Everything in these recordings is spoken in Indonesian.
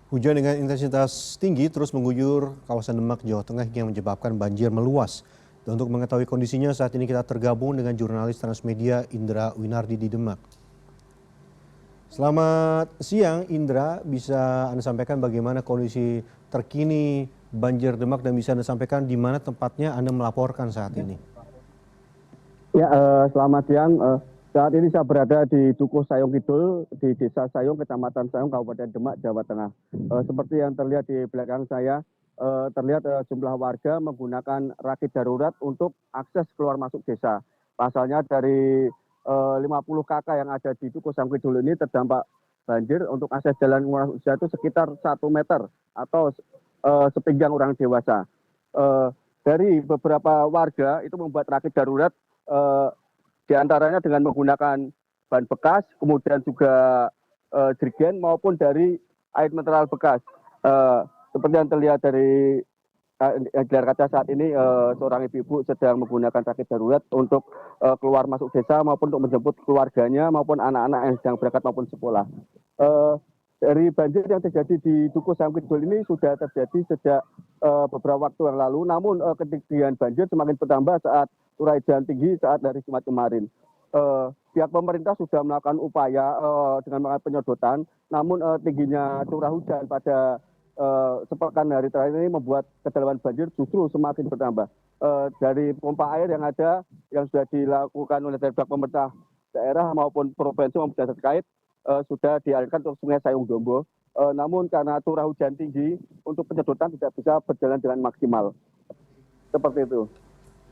Hujan dengan intensitas tinggi terus mengguyur kawasan Demak, Jawa Tengah yang menyebabkan banjir meluas. Dan untuk mengetahui kondisinya saat ini kita tergabung dengan jurnalis Transmedia Indra Winardi di Demak. Selamat siang Indra, bisa Anda sampaikan bagaimana kondisi terkini banjir Demak dan bisa Anda sampaikan di mana tempatnya Anda melaporkan saat ini? Ya, selamat siang. Saat ini saya berada di Dukuh Sayung Kidul, di Desa Sayung, Kecamatan Sayung, Kabupaten Demak, Jawa Tengah. Seperti yang terlihat di belakang saya, terlihat jumlah warga menggunakan rakit darurat untuk akses keluar masuk desa. Pasalnya dari 50 kakak yang ada di Dukuh Sayung Kidul ini terdampak banjir. Untuk akses jalan keluar masuk desa itu sekitar 1 meter atau sepinggang orang dewasa. Dari beberapa warga itu membuat rakit darurat, di antaranya dengan menggunakan bahan bekas, kemudian juga jerigen maupun dari air mineral bekas. Seperti yang terlihat dari layar kaca saat ini, seorang ibu-ibu sedang menggunakan rakit darurat untuk keluar masuk desa maupun untuk menjemput keluarganya maupun anak-anak yang sedang berangkat maupun sekolah. Dari banjir yang terjadi di Dukuh Sayung Kidul ini sudah terjadi sejak beberapa waktu yang lalu, namun ketinggian banjir semakin bertambah saat curah hujan tinggi saat hari Jumat kemarin. Pihak pemerintah sudah melakukan upaya dengan melakukan penyedotan, namun tingginya curah hujan pada sepekan hari terakhir ini membuat kedalaman banjir justru semakin bertambah. Dari pompa air yang ada, yang sudah dilakukan oleh pihak pemerintah daerah maupun provinsi maupun daerah terkait, sudah dialirkan ke Sungai Sayung Dombo. Namun karena curah hujan tinggi, untuk penyedotan tidak bisa berjalan dengan maksimal. Seperti itu.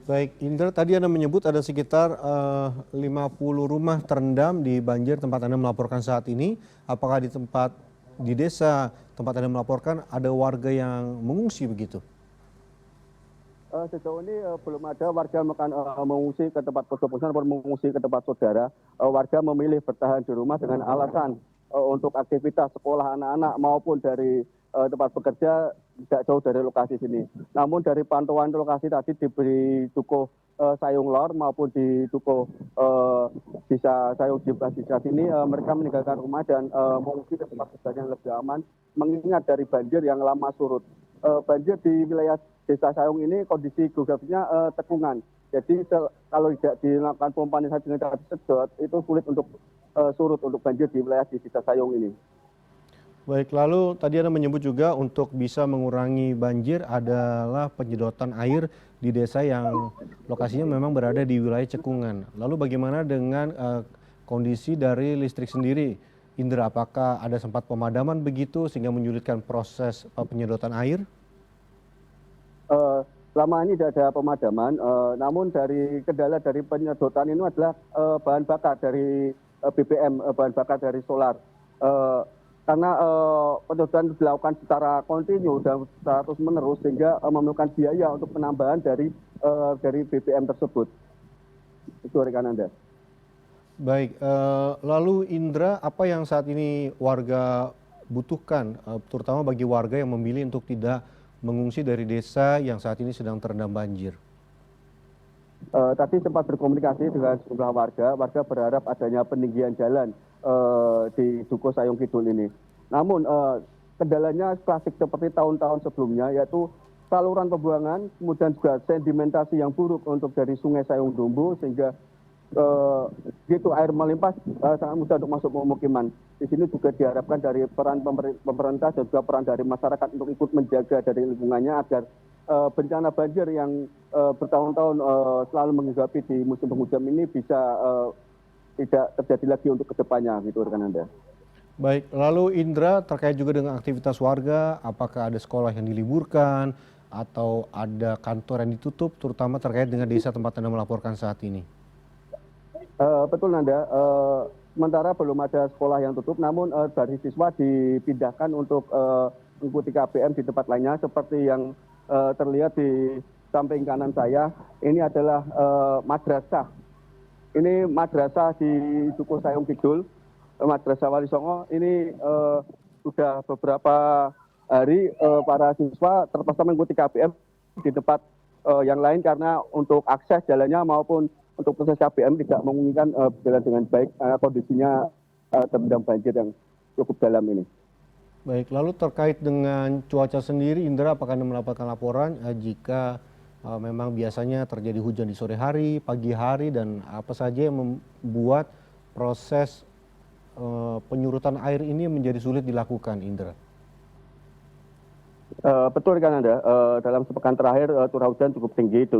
Baik, Indra, tadi Anda menyebut ada sekitar 50 rumah terendam di banjir tempat Anda melaporkan saat ini. Apakah di desa tempat Anda melaporkan ada warga yang mengungsi begitu? Sejauh ini belum ada warga mengungsi ke tempat posko pengungsian ataupun mengungsi ke tempat saudara. Warga memilih bertahan di rumah dengan alasan untuk aktivitas sekolah anak-anak maupun dari tempat bekerja tidak jauh dari lokasi sini. Namun dari pantauan lokasi tadi diberi Dukuh Sayung Lor maupun di Dukuh Desa Sayung Desa sini, mereka meninggalkan rumah dan mengungsi ke tempat kerja yang lebih aman, mengingat dari banjir yang lama surut. Banjir di wilayah Desa Sayung ini kondisi geografisnya tekungan. Jadi kalau tidak dilakukan pompanisasi dengan cara disedot, itu sulit untuk surut untuk banjir di wilayah di Desa Sayung ini. Baik, lalu tadi Anda menyebut juga untuk bisa mengurangi banjir adalah penyedotan air di desa yang lokasinya memang berada di wilayah cekungan. Lalu bagaimana dengan kondisi dari listrik sendiri? Indra, apakah ada sempat pemadaman begitu sehingga menyulitkan proses penyedotan air? Selama ini tidak ada pemadaman, namun dari kendala dari penyedotan ini adalah bahan bakar dari BBM, bahan bakar dari solar. Karena penyedotan dilakukan secara kontinu dan secara terus menerus sehingga memerlukan biaya untuk penambahan dari BBM tersebut. Itu rekan Anda. Baik, lalu Indra, apa yang saat ini warga butuhkan, terutama bagi warga yang memilih untuk tidak mengungsi dari desa yang saat ini sedang terendam banjir? Tadi sempat berkomunikasi dengan sejumlah warga berharap adanya peninggian jalan di Dukuh Sayung Kidul ini. Namun kendalanya klasik seperti tahun-tahun sebelumnya, yaitu saluran pembuangan, kemudian juga sedimentasi yang buruk untuk dari Sungai Sayung Dombo, sehingga begitu air melimpah sangat mudah untuk masuk pemukiman. Di sini juga diharapkan dari peran pemerintah dan juga peran dari masyarakat untuk ikut menjaga dari lingkungannya agar bencana banjir yang bertahun-tahun selalu menghinggapi di musim penghujan ini bisa tidak terjadi lagi untuk kedepannya, gitu rekan Anda. Baik, lalu Indra, terkait juga dengan aktivitas warga, apakah ada sekolah yang diliburkan atau ada kantor yang ditutup, terutama terkait dengan desa tempat Anda melaporkan saat ini? Betul Nanda, sementara belum ada sekolah yang tutup, namun dari siswa dipindahkan untuk mengikuti KBM di tempat lainnya, seperti yang terlihat di samping kanan saya. Ini adalah madrasah. Ini madrasah di Dukuh Sayung Kidul, Madrasah Wali Songo. Ini sudah beberapa hari para siswa terpaksa mengikuti KBM di tempat yang lain karena untuk akses jalannya maupun untuk proses KBM tidak memungkinkan berjalan dengan baik, kondisinya terendam banjir yang cukup dalam ini. Baik, lalu terkait dengan cuaca sendiri, Indra, apakah Anda mendapatkan laporan jika memang biasanya terjadi hujan di sore hari, pagi hari, dan apa saja yang membuat proses penyurutan air ini menjadi sulit dilakukan, Indra? Betul kan Anda, dalam sepekan terakhir curah hujan cukup tinggi.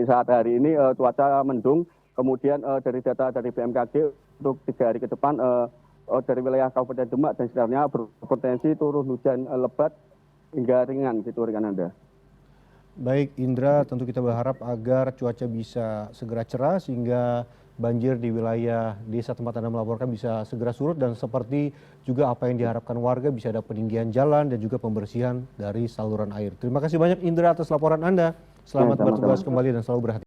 Saat hari ini cuaca mendung, kemudian dari data dari BMKG untuk 3 hari ke depan dari wilayah Kabupaten Demak dan sekitarnya berpotensi turun hujan lebat hingga ringan gitu rekan Anda. Baik Indra, tentu kita berharap agar cuaca bisa segera cerah sehingga banjir di wilayah desa tempat Anda melaporkan bisa segera surut, dan seperti juga apa yang diharapkan warga, bisa ada peninggian jalan dan juga pembersihan dari saluran air. Terima kasih banyak Indra atas laporan Anda. Selamat Ya, sama-sama. bertugas kembali dan selalu berhati-hati.